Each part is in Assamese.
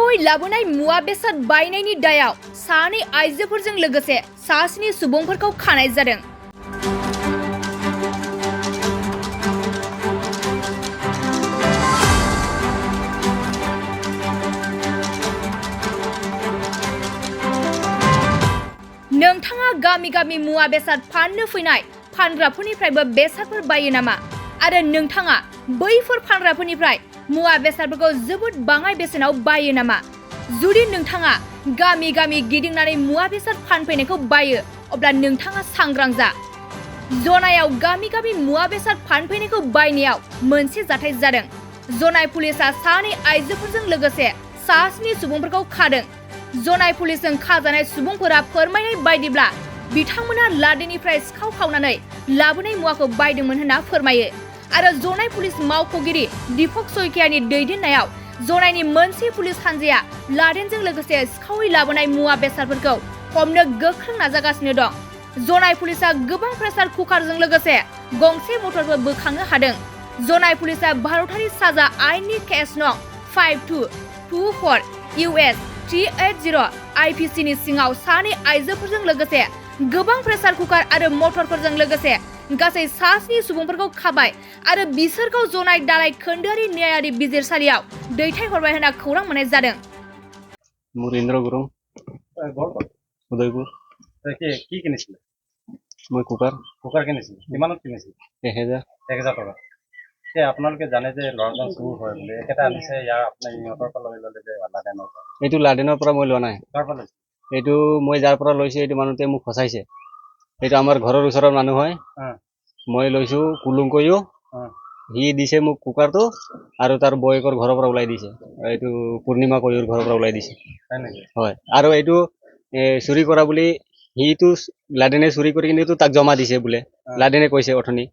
सिखावै लाबोनाय मुवा बेसाद बायनायनि दायाव सानै आइजोफोरजों लोगोसे सास्नि सुबुंफोरखौ खानाय जादों। नोंथाङा गामि गामि मुवा बेसाद फाननो फैनाय फानग्राफोरनिफ्रायबो बेसादफोर बायो नामा? आरो नोंथाङा बैफोर फानग्राफोरनिफ्राय मुवा बेसादफोरखौ जोबोद बाङाय बेसेनाव बायो नामा? जुदि नोंथाङा गामि गामि गिदिंनानै मुवा बेसाद फानफैनायखौ बायो अब्ला नोंथाङा सांग्रां जा। जनायाव गामि गामि मुवा बेसाद फानफैनायखौ बायनायाव मोनसे जाथाय जादों। जनाय पुलिसा सानै आइजोफोरजों लोगोसे सास्नि सुबुंफोरखौ खादों। जनाय पुलिसजों खाजानाय सुबुंफोरा फोरमायनाय बायदिब्ला बिथांमोना लादेनिफ्राय सिखाव खावनानै लाबोनाय मुवाखौ बायदोंमोन होनना फोरमायो। आरो जनाय पुलिस मावख'गिरि दीपक सयकियानि दैदेननायाव जनायनि मोनसे पुलिस हानजाया लादेनजों लोगोसे सिखावै लाबोनाय मुवा बेसादफोरखौ हमनो गोख्रों नाजागासिनो दं। जनाय पुलिसा गोबां प्रेसार कुकारजों लोगोसे गंसे मटरबो बोखांनो हादों। जनाय पुलिसा भारतारि साजा आयेननि केस नं 5224 US 380 IPC नि सिङाव सानै आइजोफोरजों लोगोसे गोबां प्रेसार कुकार आरो मटरफोरजों लोगोसे गासै सास्नि सुबुंफोरखौ खाबाय आरो बिसोरखौ जनाय दालाय खोन्दोआरि न्यायारि बिजिरसालियाव दैथायहरबाय होनना खौरां मोननाय जादों। मुरेन्द्र गुरुं उदयपुर কি কিনিছিলে? মই কুকাৰ কিনিছিলে? কিমানত কিনিছিলে? 1000 টকা। আপোনালোকে জানে যে ল'ৰাজন চুৰ হয় বুলি একেটা আনিছে ইয়াৰ আপোনাৰ ইহঁতৰ পৰা লৈ ল'লে যে লাডেনৰ পৰা। এইটো লাডেনৰ পৰা মই লোৱা নাই। তাৰ পৰা লৈছে? এইটো মই যাৰ পৰা লৈছো এইটো মানুহটোৱে মোক ফচাইছে। এইটো আমাৰ ঘৰৰ ওচৰৰ মানুহ হয়। মই লৈছো কুলুং কৈও সি দিছে মোক কুকাৰটো আৰু তাৰ বয়েকৰ ঘৰৰ পৰা ওলাই দিছে। এইটো পূৰ্ণিমা কৈৰ ঘৰৰ পৰা ওলাই দিছে। হয় আৰু এইটো চুৰি কৰা বুলি সিটো লাডেনে চুৰি কৰি কিনে তাক জমা দিছে বোলে। লাডেনে কৈছে অথনি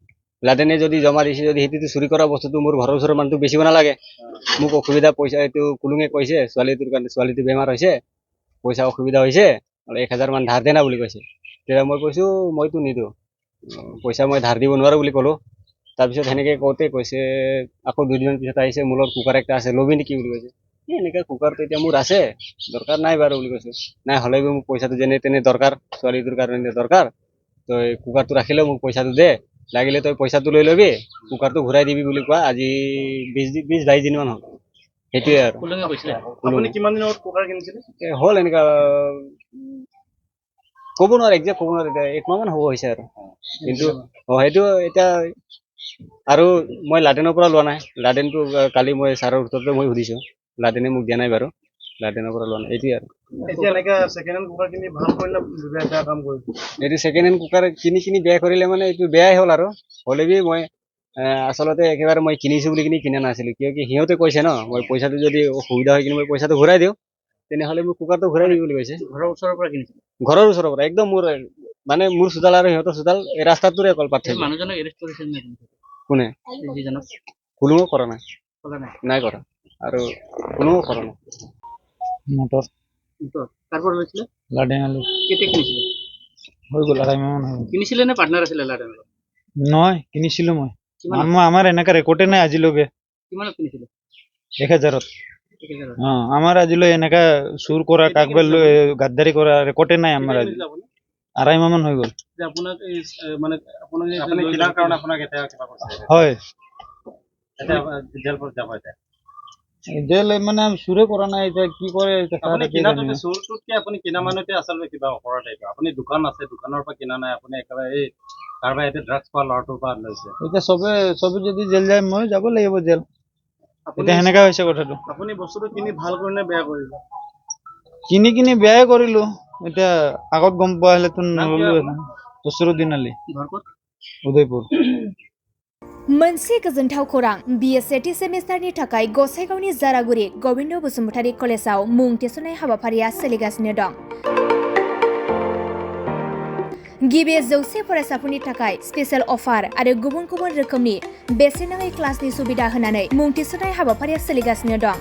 লাডেনে যদি জমা দিছে যদি সেইটো চুৰি কৰা বস্তুটো মোৰ ঘৰৰ ওচৰৰ মানুহটো বেচিব নালাগে। মোক অসুবিধা পইচা এইটো কুলুঙে কৈছে ছোৱালীটোৰ কাৰণে ছোৱালীটো বেমাৰ হৈছে পইচা অসুবিধা হৈছে 1000 মান ধাৰ দে না বুলি কৈছে। তেতিয়া মই কৈছো মইতো নিদিওঁ পইচা মই ধাৰ দিব নোৱাৰো বুলি ক'লো। তাৰপিছত সেনেকে কওঁতে কৈছে আকৌ 2 দিনৰ পিছত আহিছে মোৰ লগত কুকাৰ একটা আছে ল'বি নেকি বুলি কৈছে। এনেকৈ কুকাৰটো এতিয়া মোৰ আছে দৰকাৰ নাই বাৰু বুলি কৈছো। নাই হ'লেও মোক পইচাটো যেনে তেনে দৰকাৰ ছোৱালীটোৰ কাৰণে দৰকাৰ তই কুকাৰটো ৰাখিলে মোক পইচাটো দে লাগিলে তই পইচাটো লৈ ল'বি কুকাৰটো ঘূৰাই দিবি বুলি কোৱা আজি 20-22 দিন মান হ'ল। সেইটোৱে আৰু আপুনি কিমান দিনৰ কুকাৰ কিনিছিলে? হ'ল এনেকা ক'ব নোৱাৰে একজেক্ট ক'ব নোৱাৰে এতিয়া 1 মাহ মান হ'ব হৈছে আৰু কিন্তু সেইটো এতিয়া আৰু মই লাডেনৰ পৰা লোৱা নাই। লাডেনটো কালি মই ছাৰৰ উত্তৰতে মই সুধিছো লাডেনে মোক দিয়া নাই বাৰু লাডেনৰ পৰা লোৱা নাই। এইটোৱে আৰু এতিয়া এনেকা ছেকেণ্ড হেণ্ড কুকাৰ কিনি ভাল কৰিলে বেয়া কাম কৰিছে। এইটো ছেকেণ্ড হেণ্ড কুকাৰ কিনি বেয়া কৰিলে মানে এইটো বেয়াই হ'ল আৰু হ'লেবি মই আচলতে একেবাৰে মই কিনিছো বুলি কিনা নাছিলো কিয় কি সিহঁতে কৈছে ন মই পইচাটো যদি অসুবিধা হয় কিনে মই পইচাটো ঘূৰাই দিওঁ তেনেহ'লে মোক কুকাৰটো ঘূৰাই দিবি বুলি কৈছে। ঘৰৰ ওচৰৰ পৰা কিনিছিল? ঘৰৰ ওচৰৰ পৰা একদম মোৰ মানে মোৰ চোতাল আৰু সিহঁতৰ চোতাল এই ৰাস্তাটোৰে অকল পাৰ্থক্য। মানুহজনক এৰেষ্ট কৰিছিল নে কোনে? কোনো কৰা নাই নাই কৰা আৰু কোনো কৰা নাই। মটৰ কাৰ পৰা লৈছিলে? লাডেনালি কেতিয়া কিনিছিলে? হৈ গ'ল 2.5 মাহ হ'ল। কিনিছিলে নে পাৰ্টনাৰ আছিলে লাডেনৰ? নহয় কিনিছিলো মই আমাৰ এনেকা ৰেকৰ্ডে নাই আজিলৈকে। কিমানত কিনিছিলে? 1000ত। আমাৰ আজিলৈ এনেকা চুৰ কৰা কাকবে গাদ্দাৰি কৰা ৰেকৰ্ডে নাই আমাৰ আজি 2.5 মাহ মান হৈ গ'ল। যে আপোনাক এই মানে আপুনি কিনাৰ কাৰণে আপোনাক এটা কিবা কৈছে? হয় এটা জেল পৰ যাব এটা জেল মানে চুৰে কৰা নাই এতিয়া কি কৰে আপুনি কিনাটোতে চুৰটোতকে আপুনি কিনা মানুহতে আচলতে কিবা অপৰাধ এইটো। আপুনি দোকান আছে দোকানৰ পৰা কিনা নাই আপুনি একেবাৰে এই কাৰোবাৰ ইয়াতে ড্ৰাগছ পোৱা ল'ৰাটোৰ পৰা লৈছে। এতিয়া চবে যদি জেল যায় মই যাব লাগিব জেল। এতিয়া সেনেকা হৈছে কথাটো। আপুনি বস্তুটো কিনি ভাল কৰিলে বেয়া কৰিলে? কিনি বেয়াই কৰিলো। এতিয়া আগত গম পোৱা হলেতো নললো। দশরুদ্দিন আলী উদয়পুর। मोनसे गोजोनथाव खौरां BA सेमिस्टारनि थाखाय गसाइगावनि जारागुरि गोविन्द बसुमतारी कलेजाव मुं थिसननाय हाबाफारिया सोलिगासिनो दं। गिबि 100 फरायसाफोरनि थाखाय स्पेशल अफार आरो गुबुन गुबुन रोखोमनि बेसेन नाङै क्लासनि सुबिदा होनानै मुं थिसननाय हाबाफारिया सोलिगासिनो दं।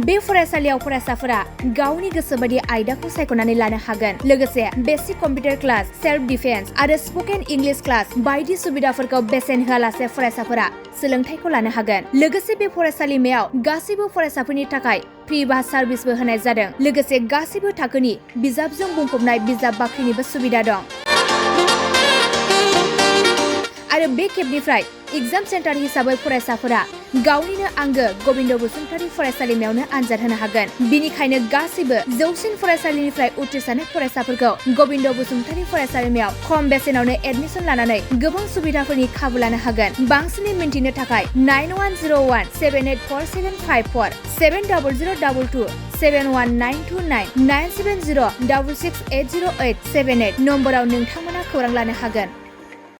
बे फरायसालियाव फरायसाफोरा गावनि गोसोबायदि आयदाखौ सायख'नानै लानो हागोन। लोगोसे basic computer class, self defence आरो स्पकेन इंलिश क्लास बायदि सुबिदाफोरखौ बेसेन होआलासे फरायसाफोरा सोलोंथाइखौ लानो हागोन। लोगोसे बे फरायसालिमायाव गासैबो फरायसाफोरनि थाखाय फ्रि बास सार्भिसबो होनाय जादों। लोगोसे गासैबो थाखोनि बिजाबजों बुंफबनाय बिजाब बाख्रिनिबो सुबिदा दं। आरो बे खेबनिफ्राय एग्जाम सेन्टार हिसाबै फरायसाफोरा गावनिनो आंगो गबिन्द बसुमतारी फरायसालिमायावनो आनजाद होनो हागोन। बिनिखायनो गासैबो जौसिन फरायसालिनिफ्राय उथ्रिसारनाय फरायसाफोरखौ गबिन्द बसुमतारी फरायसालिमायाव खम बेसेनावनो एडमिसन लानानै गोबां सुबिदाफोरनि खाबु लानो हागोन। बांसिनै मिन्थिनो थाखाय 9101784754 7002 71929 97066808878 नम्बराव नोंथांमोना खौरां लानो हागोन।